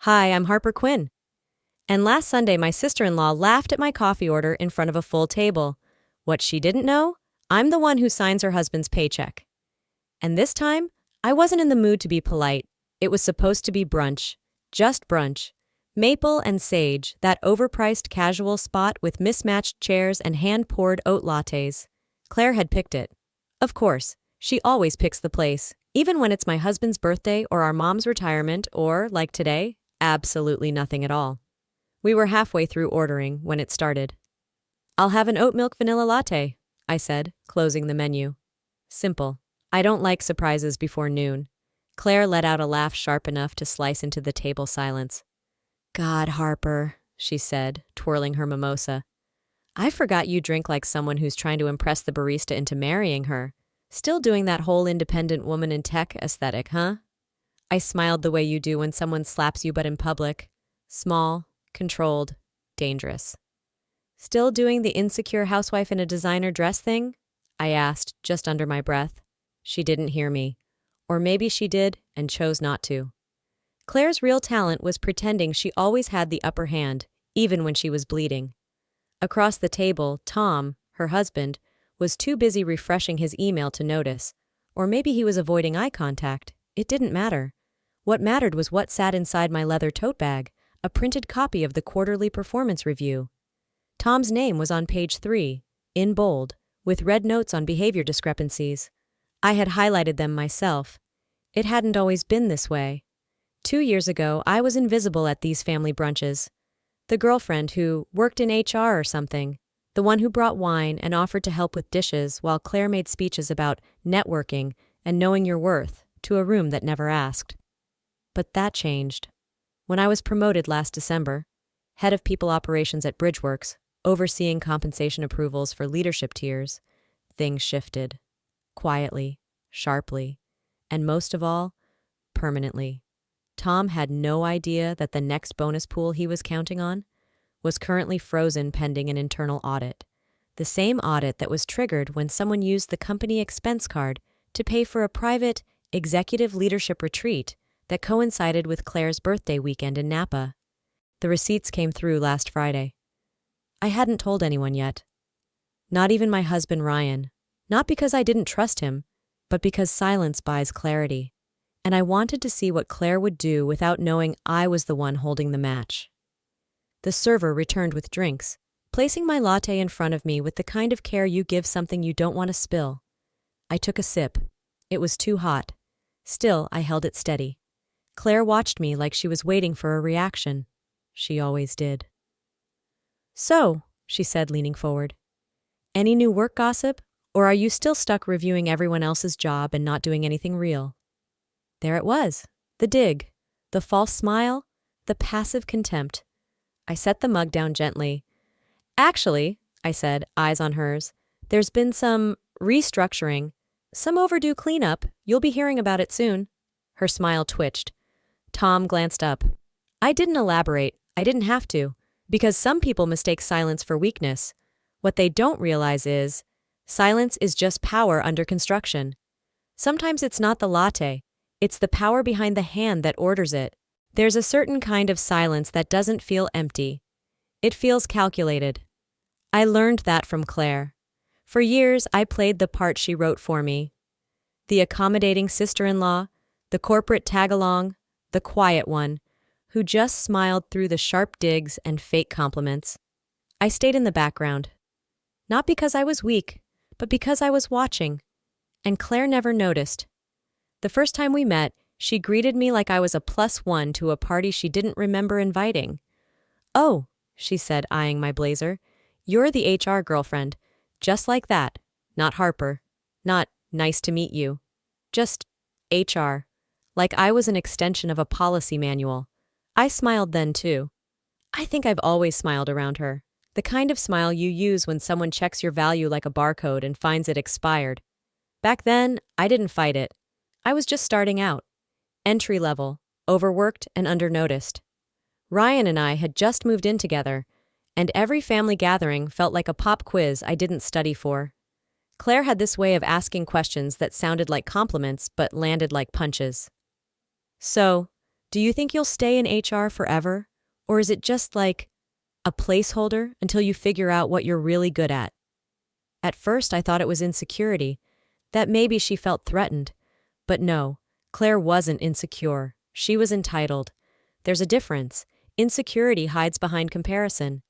Hi, I'm Harper Quinn. And last Sunday, my sister-in-law laughed at my coffee order in front of a full table. What she didn't know? I'm the one who signs her husband's paycheck. And this time, I wasn't in the mood to be polite. It was supposed to be brunch. Just brunch. Maple and Sage, that overpriced casual spot with mismatched chairs and hand-poured oat lattes. Claire had picked it. Of course, she always picks the place, even when it's my husband's birthday or our mom's retirement or, like today, absolutely nothing at all. We were halfway through ordering when it started. "I'll have an oat milk vanilla latte," I said, closing the menu. Simple. I don't like surprises before noon. Claire let out a laugh sharp enough to slice into the table silence. "God, Harper," she said, twirling her mimosa. "I forgot you drink like someone who's trying to impress the barista into marrying her. Still doing that whole independent woman in tech aesthetic, huh?" I smiled the way you do when someone slaps you but in public. Small, controlled, dangerous. "Still doing the insecure housewife in a designer dress thing?" I asked, just under my breath. She didn't hear me. Or maybe she did and chose not to. Claire's real talent was pretending she always had the upper hand, even when she was bleeding. Across the table, Tom, her husband, was too busy refreshing his email to notice. Or maybe he was avoiding eye contact. It didn't matter. What mattered was what sat inside my leather tote bag, a printed copy of the quarterly performance review. Tom's name was on page 3, in bold, with red notes on behavior discrepancies. I had highlighted them myself. It hadn't always been this way. 2 years ago, I was invisible at these family brunches. The girlfriend who worked in HR or something. The one who brought wine and offered to help with dishes while Claire made speeches about networking and knowing your worth to a room that never asked. But that changed. When I was promoted last December, head of people operations at Bridgeworks, overseeing compensation approvals for leadership tiers, things shifted. Quietly, sharply, and most of all, permanently. Tom had no idea that the next bonus pool he was counting on was currently frozen pending an internal audit. The same audit that was triggered when someone used the company expense card to pay for a private executive leadership retreat that coincided with Claire's birthday weekend in Napa. The receipts came through last Friday. I hadn't told anyone yet. Not even my husband Ryan. Not because I didn't trust him, but because silence buys clarity. And I wanted to see what Claire would do without knowing I was the one holding the match. The server returned with drinks, placing my latte in front of me with the kind of care you give something you don't want to spill. I took a sip. It was too hot. Still, I held it steady. Claire watched me like she was waiting for a reaction. She always did. "So," she said, leaning forward, "any new work gossip? Or are you still stuck reviewing everyone else's job and not doing anything real?" There it was. The dig. The false smile. The passive contempt. I set the mug down gently. "Actually," I said, eyes on hers, "there's been some restructuring. Some overdue cleanup. You'll be hearing about it soon." Her smile twitched. Tom glanced up. I didn't elaborate. I didn't have to. Because some people mistake silence for weakness. What they don't realize is, silence is just power under construction. Sometimes it's not the latte. It's the power behind the hand that orders it. There's a certain kind of silence that doesn't feel empty. It feels calculated. I learned that from Claire. For years, I played the part she wrote for me. The accommodating sister-in-law, the corporate tag-along, the quiet one, who just smiled through the sharp digs and fake compliments. I stayed in the background. Not because I was weak, but because I was watching. And Claire never noticed. The first time we met, she greeted me like I was a +1 to a party she didn't remember inviting. "Oh," she said, eyeing my blazer, "you're the HR girlfriend." Just like that. Not Harper. Not "nice to meet you." Just HR. Like I was an extension of a policy manual. I smiled then, too. I think I've always smiled around her. The kind of smile you use when someone checks your value like a barcode and finds it expired. Back then, I didn't fight it. I was just starting out. Entry level, overworked and undernoticed. Ryan and I had just moved in together, and every family gathering felt like a pop quiz I didn't study for. Claire had this way of asking questions that sounded like compliments but landed like punches. "So, Do you think you'll stay in HR forever? Or is it just like a placeholder until you figure out what you're really good at? At first, I thought it was insecurity, that maybe she felt threatened. But no, Claire wasn't insecure. She was entitled. There's a difference. Insecurity hides behind comparison.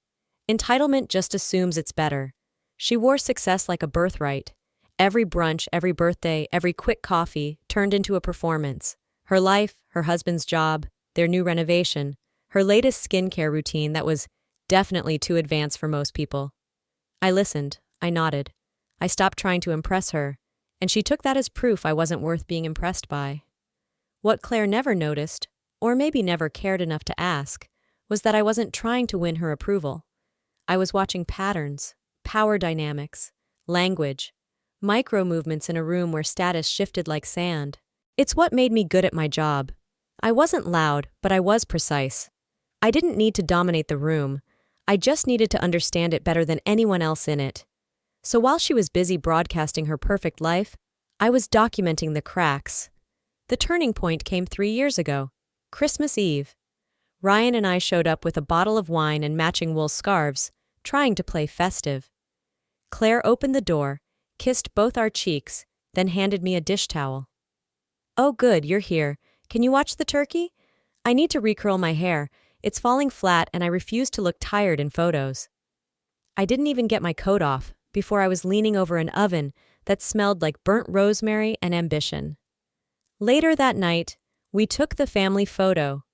Entitlement just assumes it's better. She wore success like a birthright. Every brunch, every birthday, every quick coffee turned into a performance. Her life, her husband's job, their new renovation, her latest skincare routine that was definitely too advanced for most people. I listened. I nodded. I stopped trying to impress her, and she took that as proof I wasn't worth being impressed by. What Claire never noticed, or maybe never cared enough to ask, was that I wasn't trying to win her approval. I was watching patterns, power dynamics, language, micro movements in a room where status shifted like sand. It's what made me good at my job. I wasn't loud, but I was precise. I didn't need to dominate the room. I just needed to understand it better than anyone else in it. So while she was busy broadcasting her perfect life, I was documenting the cracks. The turning point came 3 years ago, Christmas Eve. Ryan and I showed up with a bottle of wine and matching wool scarves, trying to play festive. Claire opened the door, kissed both our cheeks, then handed me a dish towel. "Oh good, you're here. Can you watch the turkey? I need to recurl my hair. It's falling flat and I refuse to look tired in photos." I didn't even get my coat off before I was leaning over an oven that smelled like burnt rosemary and ambition. Later that night, we took the family photo.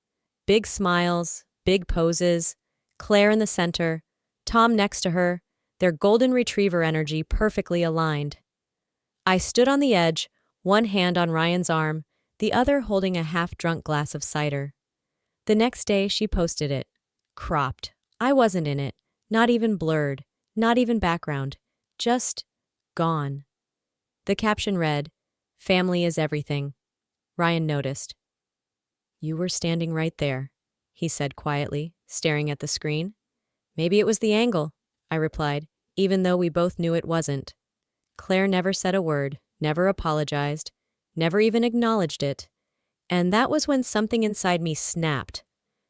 Big smiles, big poses, Claire in the center, Tom next to her, their golden retriever energy perfectly aligned. I stood on the edge, one hand on Ryan's arm, the other holding a half-drunk glass of cider. The next day, she posted it. Cropped. I wasn't in it. Not even blurred. Not even background. Just gone. The caption read, "Family is everything." Ryan noticed. "You were standing right there," he said quietly, staring at the screen. "Maybe it was the angle," I replied, even though we both knew it wasn't. Claire never said a word, never apologized, never even acknowledged it. And that was when something inside me snapped.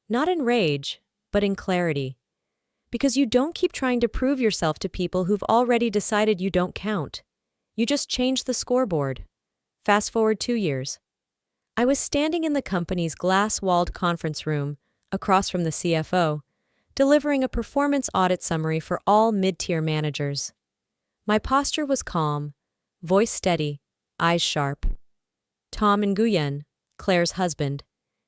Not in rage, but in clarity. Because you don't keep trying to prove yourself to people who've already decided you don't count. You just change the scoreboard. Fast forward 2 years. I was standing in the company's glass-walled conference room, across from the CFO, delivering a performance audit summary for all mid-tier managers. My posture was calm, voice steady, eyes sharp. Tom Nguyen, Claire's husband,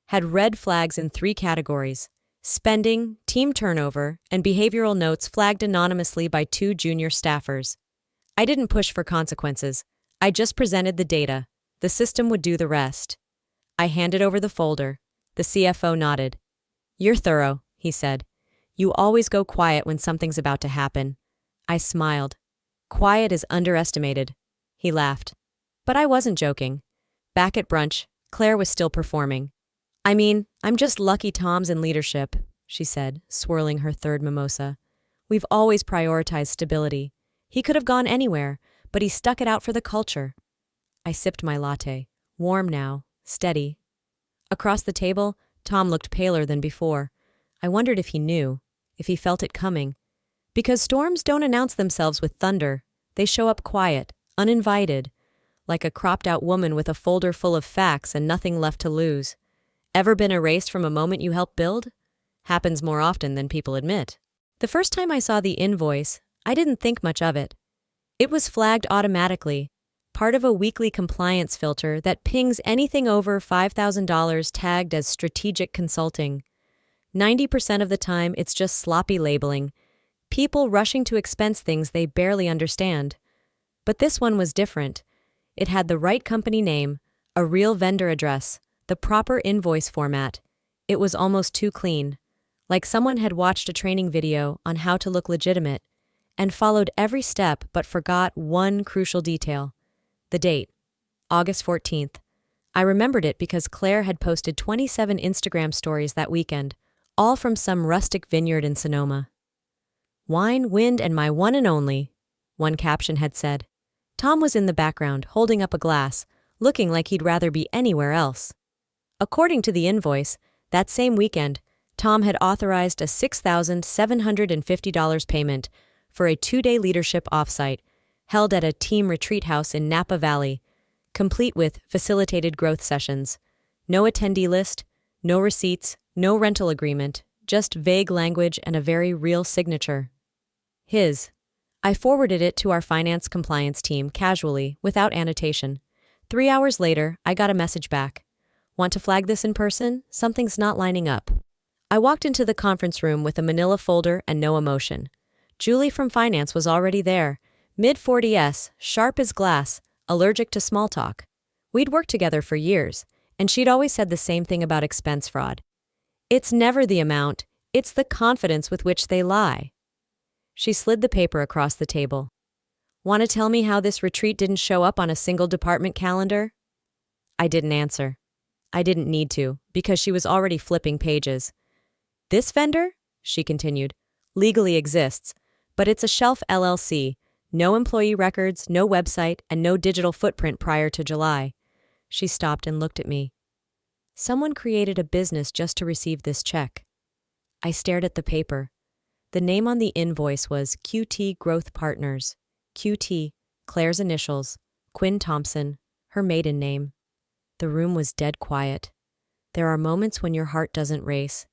had red flags in 3 categories: spending, team turnover, and behavioral notes flagged anonymously by 2 junior staffers. I didn't push for consequences. I just presented the data. The system would do the rest. I handed over the folder. The CFO nodded. "You're thorough," he said. "You always go quiet when something's about to happen." I smiled. "Quiet is underestimated." He laughed. But I wasn't joking. Back at brunch, Claire was still performing. "I mean, I'm just lucky Tom's in leadership," she said, swirling her 3rd mimosa. "We've always prioritized stability. He could have gone anywhere, but he stuck it out for the culture." I sipped my latte, warm now, steady. Across the table, Tom looked paler than before. I wondered if he knew, if he felt it coming. Because storms don't announce themselves with thunder. They show up quiet, uninvited, like a cropped-out woman with a folder full of facts and nothing left to lose. Ever been erased from a moment you helped build? Happens more often than people admit. The first time I saw the invoice, I didn't think much of it. It was flagged automatically, part of a weekly compliance filter that pings anything over $5,000 tagged as strategic consulting. 90% of the time, it's just sloppy labeling, people rushing to expense things they barely understand. But this one was different. It had the right company name, a real vendor address, the proper invoice format. It was almost too clean, like someone had watched a training video on how to look legitimate and followed every step but forgot one crucial detail. The date, August 14th. I remembered it because Claire had posted 27 Instagram stories that weekend, all from some rustic vineyard in Sonoma. "Wine, wind, and my one and only," one caption had said. Tom was in the background, holding up a glass, looking like he'd rather be anywhere else. According to the invoice, that same weekend, Tom had authorized a $6,750 payment for a 2-day leadership offsite held at a team retreat house in Napa Valley, complete with facilitated growth sessions. No attendee list, no receipts, no rental agreement, just vague language and a very real signature. His. I forwarded it to our finance compliance team casually, without annotation. 3 hours later, I got a message back. Want to flag this in person? Something's not lining up. I walked into the conference room with a manila folder and no emotion. Julie from finance was already there, mid-40s, sharp as glass, allergic to small talk. We'd worked together for years, and she'd always said the same thing about expense fraud. It's never the amount, it's the confidence with which they lie. She slid the paper across the table. Want to tell me how this retreat didn't show up on a single department calendar? I didn't answer. I didn't need to, because she was already flipping pages. This vendor, she continued, legally exists, but it's a shelf LLC, no employee records, no website, and no digital footprint prior to July. She stopped and looked at me. Someone created a business just to receive this check. I stared at the paper. The name on the invoice was QT Growth Partners. QT, Claire's initials, Quinn Thompson, her maiden name. The room was dead quiet. There are moments when your heart doesn't race,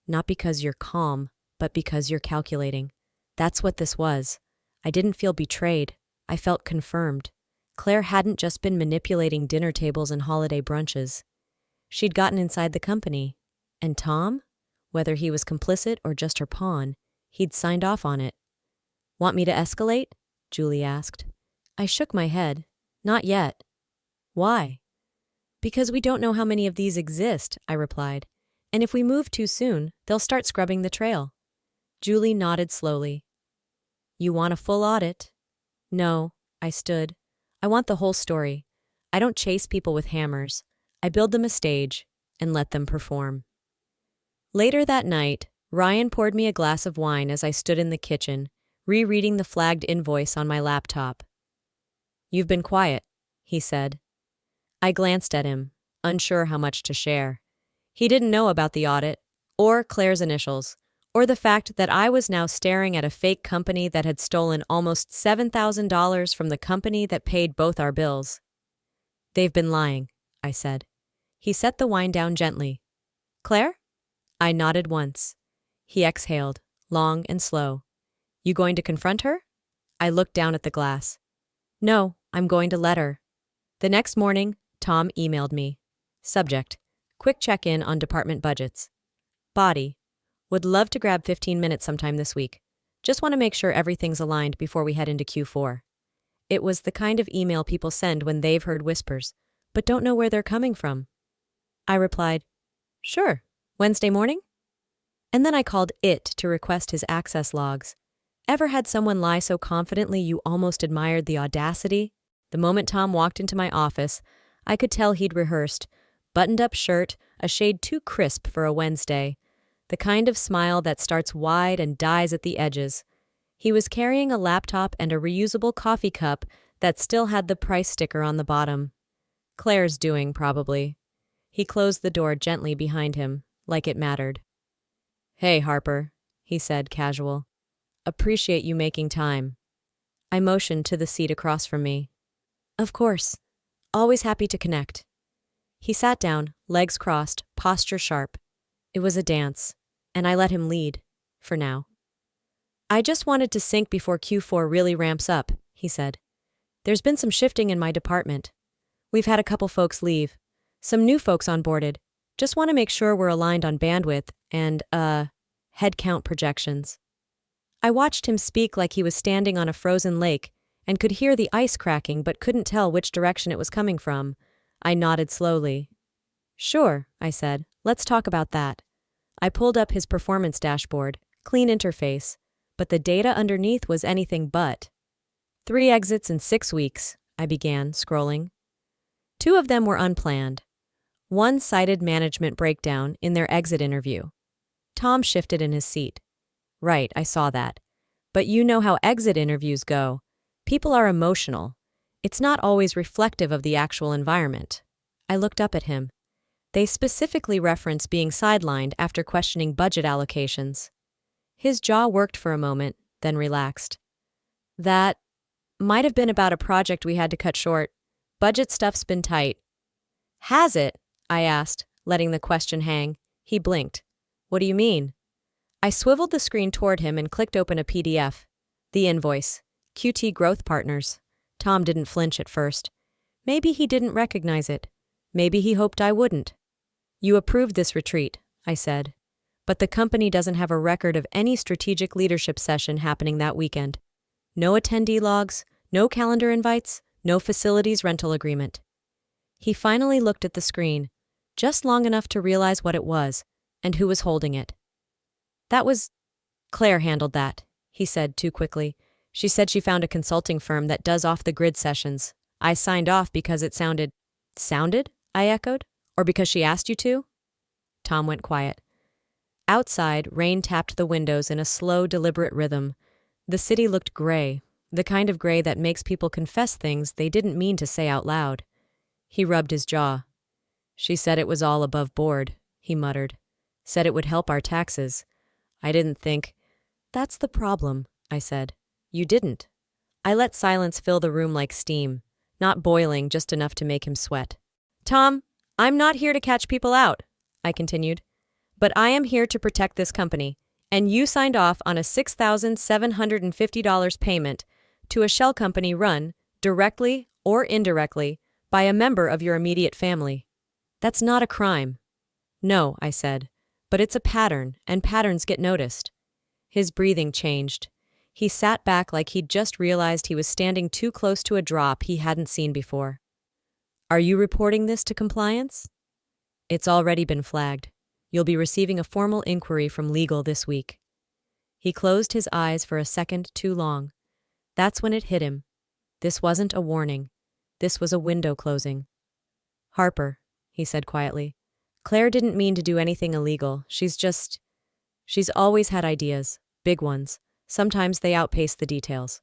not because you're calm, but because you're calculating. That's what this was. I didn't feel betrayed. I felt confirmed. Claire hadn't just been manipulating dinner tables and holiday brunches. She'd gotten inside the company. And Tom? Whether he was complicit or just her pawn, he'd signed off on it. Want me to escalate? Julie asked. I shook my head. Not yet. Why? Because we don't know how many of these exist, I replied. And if we move too soon, they'll start scrubbing the trail. Julie nodded slowly. You want a full audit? No, I stood. I want the whole story. I don't chase people with hammers. I build them a stage and let them perform. Later that night, Ryan poured me a glass of wine as I stood in the kitchen, rereading the flagged invoice on my laptop. You've been quiet, he said. I glanced at him, unsure how much to share. He didn't know about the audit, or Claire's initials, or the fact that I was now staring at a fake company that had stolen almost $7,000 from the company that paid both our bills. They've been lying, I said. He set the wine down gently. Claire? I nodded once. He exhaled, long and slow. You going to confront her? I looked down at the glass. No, I'm going to let her. The next morning, Tom emailed me. Subject: quick check-in on department budgets. Body: would love to grab 15 minutes sometime this week. Just want to make sure everything's aligned before we head into Q4. It was the kind of email people send when they've heard whispers, but don't know where they're coming from. I replied, sure, Wednesday morning? And then I called it to request his access logs. Ever had someone lie so confidently you almost admired the audacity? The moment Tom walked into my office, I could tell he'd rehearsed. Buttoned-up shirt, a shade too crisp for a Wednesday. The kind of smile that starts wide and dies at the edges. He was carrying a laptop and a reusable coffee cup that still had the price sticker on the bottom. Claire's doing, probably. He closed the door gently behind him, like it mattered. Hey, Harper, he said, casual. Appreciate you making time. I motioned to the seat across from me. Of course. Always happy to connect. He sat down, legs crossed, posture sharp. It was a dance, and I let him lead, for now. I just wanted to sync before Q4 really ramps up, he said. There's been some shifting in my department. We've had a couple folks leave. Some new folks onboarded. Just want to make sure we're aligned on bandwidth and, headcount projections. I watched him speak like he was standing on a frozen lake and could hear the ice cracking but couldn't tell which direction it was coming from. I nodded slowly. Sure, I said. Let's talk about that. I pulled up his performance dashboard, clean interface, but the data underneath was anything but. 3 exits in 6 weeks, I began, scrolling. 2 of them were unplanned. 1 cited management breakdown in their exit interview. Tom shifted in his seat. Right, I saw that. But you know how exit interviews go. People are emotional. It's not always reflective of the actual environment. I looked up at him. They specifically reference being sidelined after questioning budget allocations. His jaw worked for a moment, then relaxed. That might have been about a project we had to cut short. Budget stuff's been tight. Has it? I asked, letting the question hang. He blinked. What do you mean? I swiveled the screen toward him and clicked open a PDF. The invoice. QT Growth Partners. Tom didn't flinch at first. Maybe he didn't recognize it. Maybe he hoped I wouldn't. You approved this retreat, I said. But the company doesn't have a record of any strategic leadership session happening that weekend. No attendee logs, no calendar invites, no facilities rental agreement. He finally looked at the screen, just long enough to realize what it was and who was holding it. That was... Claire handled that, he said too quickly. She said she found a consulting firm that does off-the-grid sessions. I signed off because it sounded... Sounded? I echoed. Or because she asked you to? Tom went quiet. Outside, rain tapped the windows in a slow, deliberate rhythm. The city looked gray, the kind of gray that makes people confess things they didn't mean to say out loud. He rubbed his jaw. She said it was all above board, he muttered. Said it would help our taxes. I didn't think... That's the problem, I said. You didn't. I let silence fill the room like steam, not boiling, just enough to make him sweat. Tom, I'm not here to catch people out, I continued. But I am here to protect this company, and you signed off on a $6,750 payment to a shell company run, directly or indirectly, by a member of your immediate family. That's not a crime. No, I said, but it's a pattern, and patterns get noticed. His breathing changed. He sat back like he'd just realized he was standing too close to a drop he hadn't seen before. Are you reporting this to compliance? It's already been flagged. You'll be receiving a formal inquiry from legal this week. He closed his eyes for a second too long. That's when it hit him. This wasn't a warning. This was a window closing. Harper, he said quietly. Claire didn't mean to do anything illegal. She's always had ideas, big ones. Sometimes they outpace the details.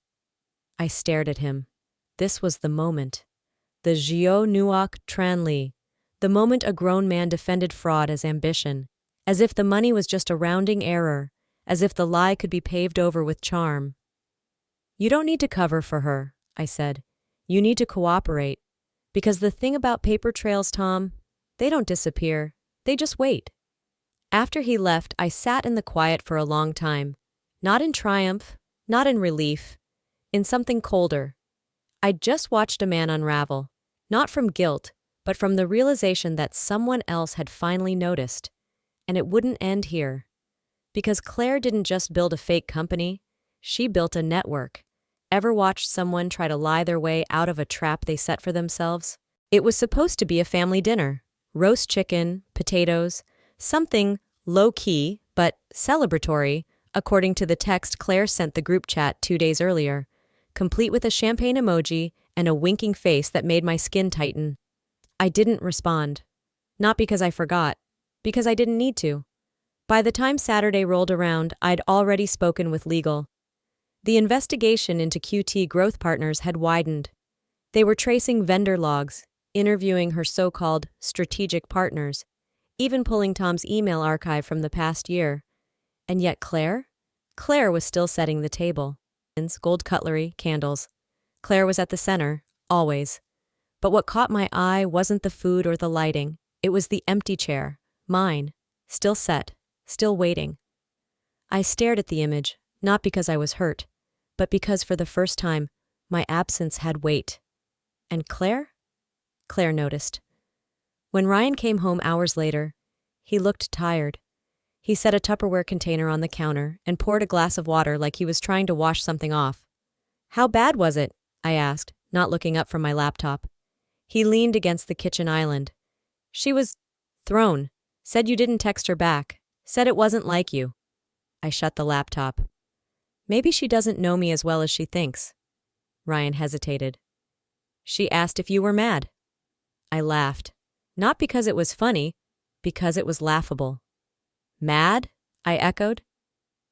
I stared at him. This was the moment. The Gio Nuoc Tran Li. The moment a grown man defended fraud as ambition, as if the money was just a rounding error, as if the lie could be paved over with charm. You don't need to cover for her, I said. You need to cooperate. Because the thing about paper trails, Tom, they don't disappear. They just wait. After he left, I sat in the quiet for a long time. Not in triumph, not in relief, in something colder. I'd just watched a man unravel, not from guilt, but from the realization that someone else had finally noticed. And it wouldn't end here. Because Claire didn't just build a fake company, she built a network. Ever watched someone try to lie their way out of a trap they set for themselves? It was supposed to be a family dinner. Roast chicken, potatoes, something low-key but celebratory, according to the text Claire sent the group chat 2 days earlier, complete with a champagne emoji and a winking face that made my skin tighten. I didn't respond. Not because I forgot, because I didn't need to. By the time Saturday rolled around, I'd already spoken with legal. The investigation into QT Growth Partners had widened. They were tracing vendor logs, interviewing her so-called strategic partners, even pulling Tom's email archive from the past year. And yet Claire? Claire was still setting the table. Gold cutlery, candles. Claire was at the center, always. But what caught my eye wasn't the food or the lighting. It was the empty chair, mine, still set, still waiting. I stared at the image, not because I was hurt, but because for the first time, my absence had weight. And Claire? Claire noticed. When Ryan came home hours later, he looked tired. He set a Tupperware container on the counter and poured a glass of water like he was trying to wash something off. How bad was it? I asked, not looking up from my laptop. He leaned against the kitchen island. She was thrown. Said you didn't text her back. Said it wasn't like you. I shut the laptop. Maybe she doesn't know me as well as she thinks. Ryan hesitated. She asked if you were mad. I laughed. Not because it was funny, because it was laughable. Mad? I echoed.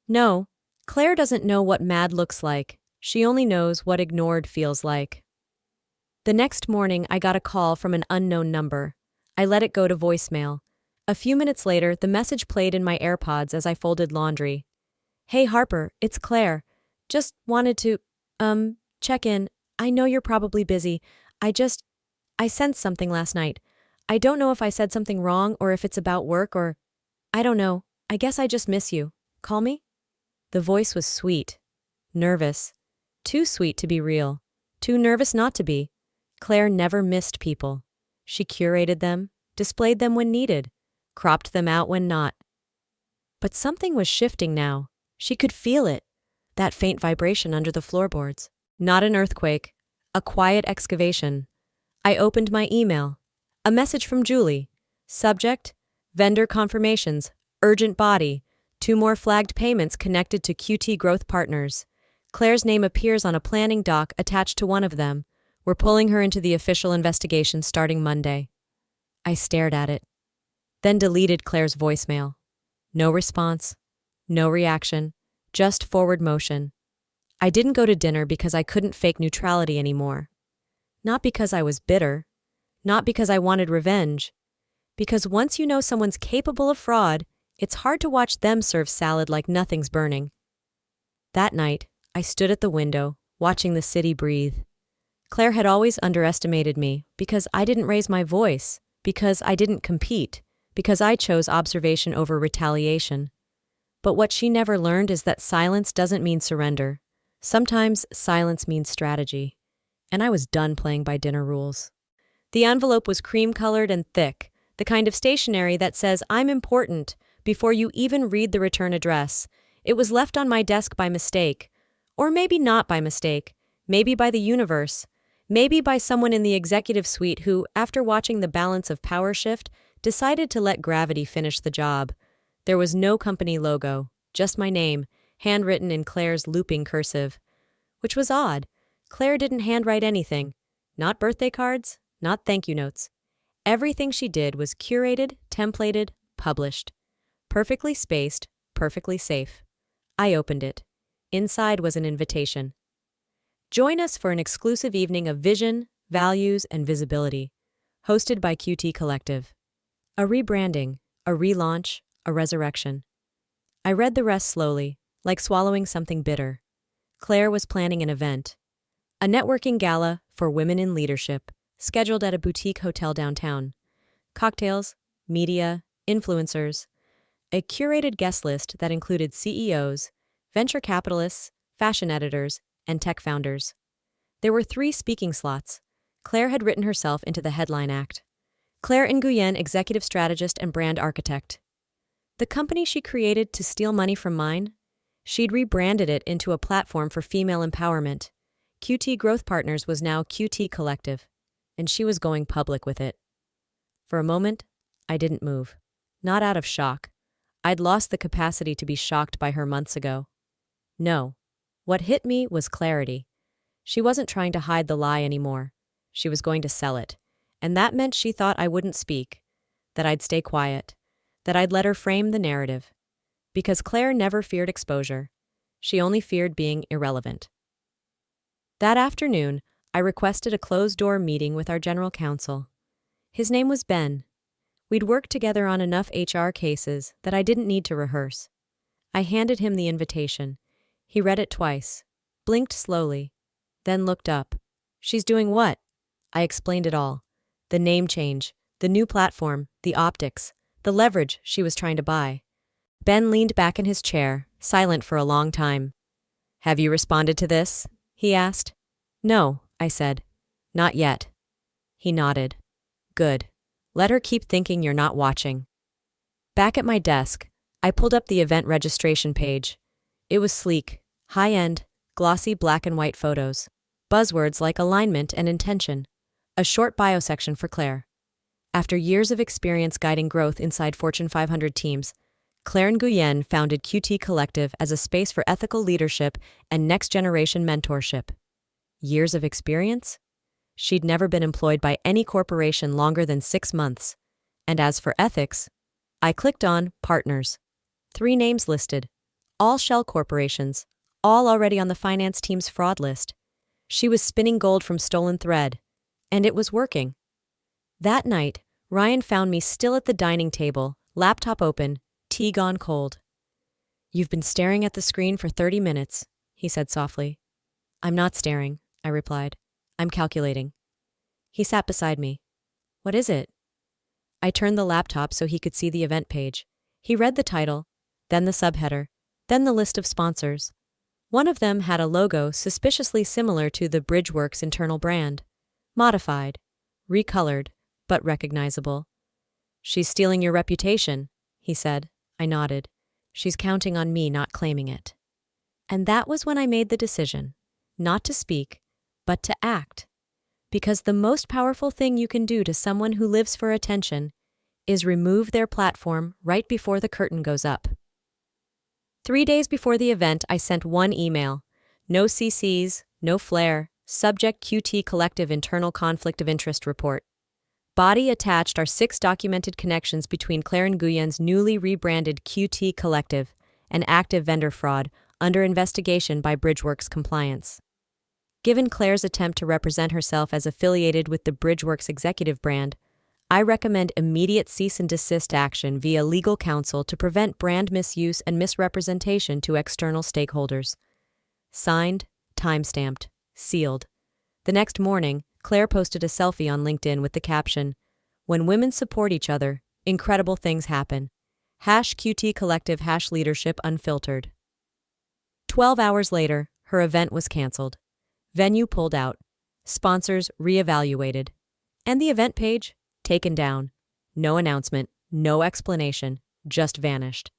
No, Claire doesn't know what mad looks like. She only knows what ignored feels like. The next morning, I got a call from an unknown number. I let it go to voicemail. A few minutes later, the message played in my AirPods as I folded laundry. Hey Harper, it's Claire. Just wanted to, check in. I know you're probably busy. I sensed something last night. I don't know if I said something wrong or if it's about work or, I don't know. I guess I just miss you. Call me? The voice was sweet. Nervous. Too sweet to be real. Too nervous not to be. Claire never missed people. She curated them, displayed them when needed, cropped them out when not. But something was shifting now. She could feel it. That faint vibration under the floorboards. Not an earthquake. A quiet excavation. I opened my email. A message from Julie. Subject: vendor confirmations, urgent body, 2 more flagged payments connected to QT Growth Partners. Claire's name appears on a planning doc attached to one of them. We're pulling her into the official investigation starting Monday. I stared at it, then deleted Claire's voicemail. No response, no reaction, just forward motion. I didn't go to dinner because I couldn't fake neutrality anymore. Not because I was bitter, not because I wanted revenge, because once you know someone's capable of fraud, it's hard to watch them serve salad like nothing's burning. That night, I stood at the window, watching the city breathe. Claire had always underestimated me because I didn't raise my voice, because I didn't compete, because I chose observation over retaliation. But what she never learned is that silence doesn't mean surrender. Sometimes silence means strategy. And I was done playing by dinner rules. The envelope was cream-colored and thick, the kind of stationery that says I'm important before you even read the return address. It was left on my desk by mistake. Or maybe not by mistake. Maybe by the universe. Maybe by someone in the executive suite who, after watching the balance of power shift, decided to let gravity finish the job. There was no company logo, just my name, handwritten in Claire's looping cursive. Which was odd. Claire didn't handwrite anything. Not birthday cards, not thank you notes. Everything she did was curated, templated, published. Perfectly spaced, perfectly safe. I opened it. Inside was an invitation. Join us for an exclusive evening of vision, values, and visibility, hosted by QT Collective. A rebranding, a relaunch, a resurrection. I read the rest slowly, like swallowing something bitter. Claire was planning an event. A networking gala for women in leadership, scheduled at a boutique hotel downtown. Cocktails, media, influencers. A curated guest list that included CEOs, venture capitalists, fashion editors, and tech founders. There were 3 speaking slots. Claire had written herself into the headline act. Claire Nguyen, executive strategist and brand architect. The company she created to steal money from mine? She'd rebranded it into a platform for female empowerment. QT Growth Partners was now QT Collective, and she was going public with it. For a moment, I didn't move. Not out of shock. I'd lost the capacity to be shocked by her months ago. No. What hit me was clarity. She wasn't trying to hide the lie anymore. She was going to sell it. And that meant she thought I wouldn't speak, that I'd stay quiet, that I'd let her frame the narrative. Because Claire never feared exposure. She only feared being irrelevant. That afternoon, I requested a closed-door meeting with our general counsel. His name was Ben. We'd worked together on enough HR cases that I didn't need to rehearse. I handed him the invitation. He read it twice, blinked slowly, then looked up. She's doing what? I explained it all. The name change, the new platform, the optics, the leverage she was trying to buy. Ben leaned back in his chair, silent for a long time. Have you responded to this? He asked. No, I said. Not yet. He nodded. Good. Let her keep thinking you're not watching. Back at my desk, I pulled up the event registration page. It was sleek, high-end, glossy black and white photos. Buzzwords like alignment and intention. A short bio section for Claire. After years of experience guiding growth inside Fortune 500 teams, Claire Nguyen founded QT Collective as a space for ethical leadership and next-generation mentorship. Years of experience? She'd never been employed by any corporation longer than 6 months. And as for ethics, I clicked on Partners. 3 names listed. All shell corporations, all already on the finance team's fraud list. She was spinning gold from stolen thread. And it was working. That night, Ryan found me still at the dining table, laptop open, tea gone cold. "You've been staring at the screen for 30 minutes, he said softly. "I'm not staring," I replied. "I'm calculating." He sat beside me. "What is it?" I turned the laptop so he could see the event page. He read the title, then the subheader, then the list of sponsors. One of them had a logo suspiciously similar to the Bridgeworks internal brand. Modified, recolored, but recognizable. "She's stealing your reputation," he said. I nodded. "She's counting on me not claiming it." And that was when I made the decision, not to speak, but to act. Because the most powerful thing you can do to someone who lives for attention is remove their platform right before the curtain goes up. 3 days before the event, I sent one email. No CCs, no flair, subject QT Collective Internal Conflict of Interest Report. Body attached are 6 documented connections between Claire Nguyen's newly rebranded QT Collective and active vendor fraud under investigation by Bridgeworks Compliance. Given Claire's attempt to represent herself as affiliated with the Bridgeworks executive brand, I recommend immediate cease and desist action via legal counsel to prevent brand misuse and misrepresentation to external stakeholders. Signed, time-stamped, sealed. The next morning, Claire posted a selfie on LinkedIn with the caption, "When women support each other, incredible things happen. #QT Collective #leadership unfiltered." 12 hours later, her event was canceled. Venue pulled out. Sponsors reevaluated. And the event page? Taken down. No announcement, no explanation, just vanished.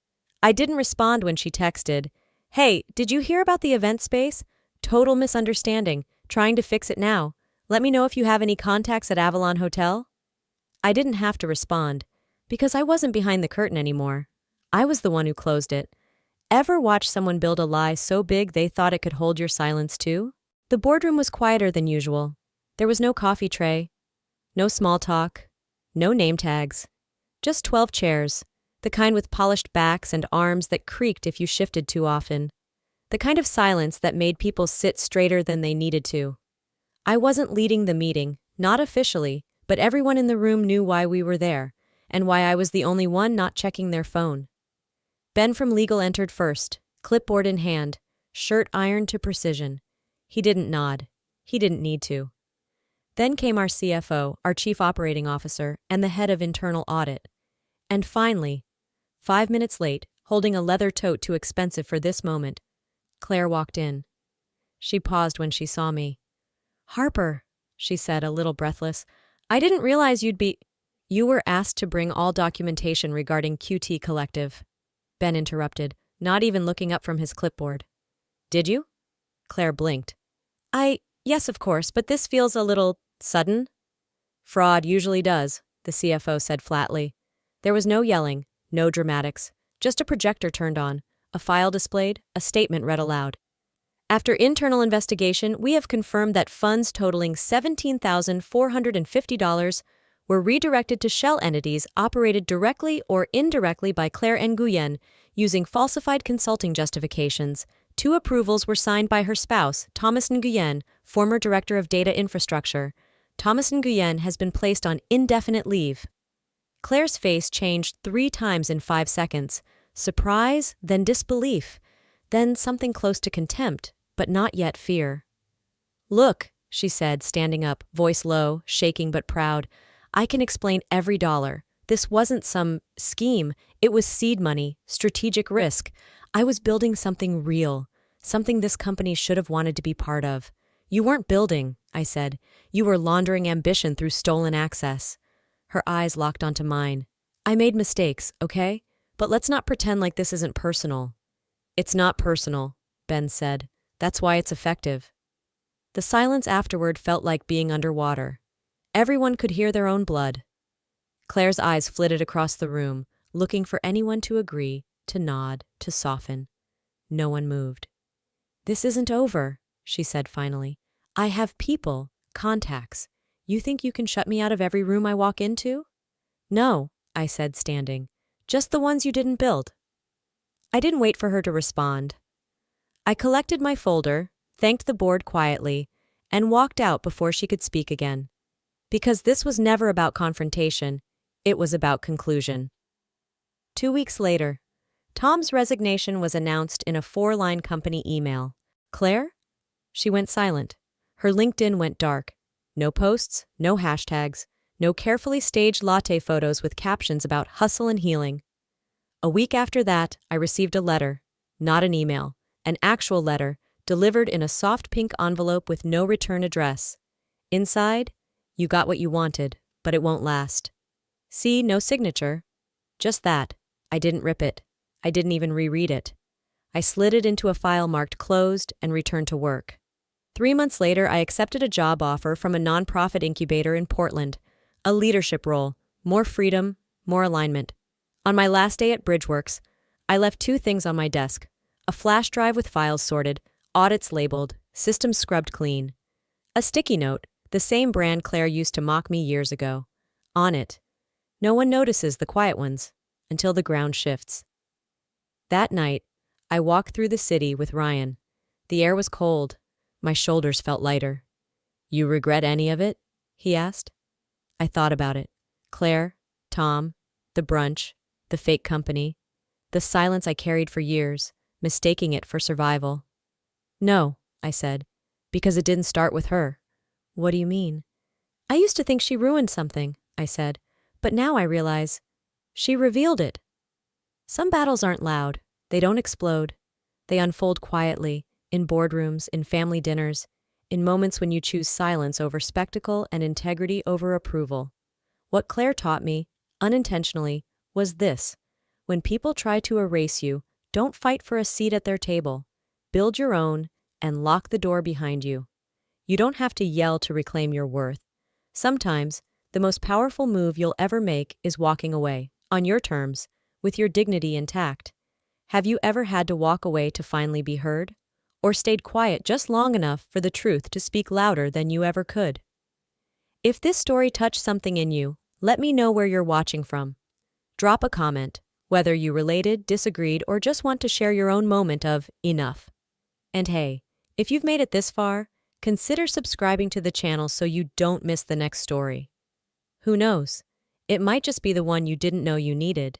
I didn't respond when she texted, "Hey, did you hear about the event space? Total misunderstanding. Trying to fix it now. Let me know if you have any contacts at Avalon Hotel." I didn't have to respond, because I wasn't behind the curtain anymore. I was the one who closed it. Ever watch someone build a lie so big they thought it could hold your silence too? The boardroom was quieter than usual. There was no coffee tray, no small talk, no name tags. Just 12 chairs, the kind with polished backs and arms that creaked if you shifted too often. The kind of silence that made people sit straighter than they needed to. I wasn't leading the meeting, not officially, but everyone in the room knew why we were there, and why I was the only one not checking their phone. Ben from legal entered first, clipboard in hand, shirt ironed to precision. He didn't nod. He didn't need to. Then came our CFO, our Chief Operating Officer, and the head of internal audit. And finally, 5 minutes late, holding a leather tote too expensive for this moment, Claire walked in. She paused when she saw me. "Harper," she said, a little breathless, "I didn't realize You were asked to bring all documentation regarding QT Collective." Ben interrupted, not even looking up from his clipboard. "Did you?" Claire blinked. Yes, of course, but this feels a little sudden." "Fraud usually does," the CFO said flatly. There was no yelling, no dramatics, just a projector turned on, a file displayed, a statement read aloud. "After internal investigation, we have confirmed that funds totaling $17,450 were redirected to shell entities operated directly or indirectly by Claire Nguyen using falsified consulting justifications. 2 approvals were signed by her spouse, Thomas Nguyen, former Director of Data Infrastructure. Thomas Nguyen has been placed on indefinite leave." Claire's face changed 3 times in 5 seconds. Surprise, then disbelief, then something close to contempt, but not yet fear. "Look," she said, standing up, voice low, shaking but proud, "I can explain every dollar. This wasn't some scheme. It was seed money, strategic risk. I was building something real, something this company should have wanted to be part of. You weren't building," I said. "You were laundering ambition through stolen access." Her eyes locked onto mine. "I made mistakes, okay? But let's not pretend like this isn't personal." "It's not personal," Ben said. "That's why it's effective." The silence afterward felt like being underwater. Everyone could hear their own blood. Claire's eyes flitted across the room, looking for anyone to agree, to nod, to soften. No one moved. "This isn't over," she said finally. "I have people, contacts. You think you can shut me out of every room I walk into?" "No," I said, standing. "Just the ones you didn't build." I didn't wait for her to respond. I collected my folder, thanked the board quietly, and walked out before she could speak again. Because this was never about confrontation, It was about conclusion. 2 weeks later, Tom's resignation was announced in a 4-line company email. Claire? She went silent. Her LinkedIn went dark. No posts, no hashtags, no carefully staged latte photos with captions about hustle and healing. A week after that, I received a letter, not an email, an actual letter, delivered in a soft pink envelope with no return address. Inside, you got what you wanted, but it won't last. See, no signature. Just that. I didn't rip it. I didn't even reread it. I slid it into a file marked closed and returned to work. 3 months later, I accepted a job offer from a nonprofit incubator in Portland, a leadership role, more freedom, more alignment. On my last day at Bridgeworks, I left 2 things on my desk: a flash drive with files sorted, audits labeled, systems scrubbed clean. A sticky note, the same brand Claire used to mock me years ago. On it, no one notices the quiet ones until the ground shifts. That night, I walked through the city with Ryan. The air was cold. My shoulders felt lighter. You regret any of it? He asked. I thought about it. Claire, Tom, the brunch, the fake company, the silence I carried for years, mistaking it for survival. No, I said, because it didn't start with her. What do you mean? I used to think she ruined something, I said, but now I realize she revealed it. Some battles aren't loud. They don't explode. They unfold quietly, in boardrooms, in family dinners, in moments when you choose silence over spectacle and integrity over approval. What Claire taught me, unintentionally, was this: when people try to erase you, don't fight for a seat at their table. Build your own and lock the door behind you. You don't have to yell to reclaim your worth. Sometimes, the most powerful move you'll ever make is walking away, on your terms, with your dignity intact. Have you ever had to walk away to finally be heard? Or stayed quiet just long enough for the truth to speak louder than you ever could? If this story touched something in you, let me know where you're watching from. Drop a comment, whether you related, disagreed, or just want to share your own moment of enough. And hey, if you've made it this far, consider subscribing to the channel so you don't miss the next story. Who knows? It might just be the one you didn't know you needed.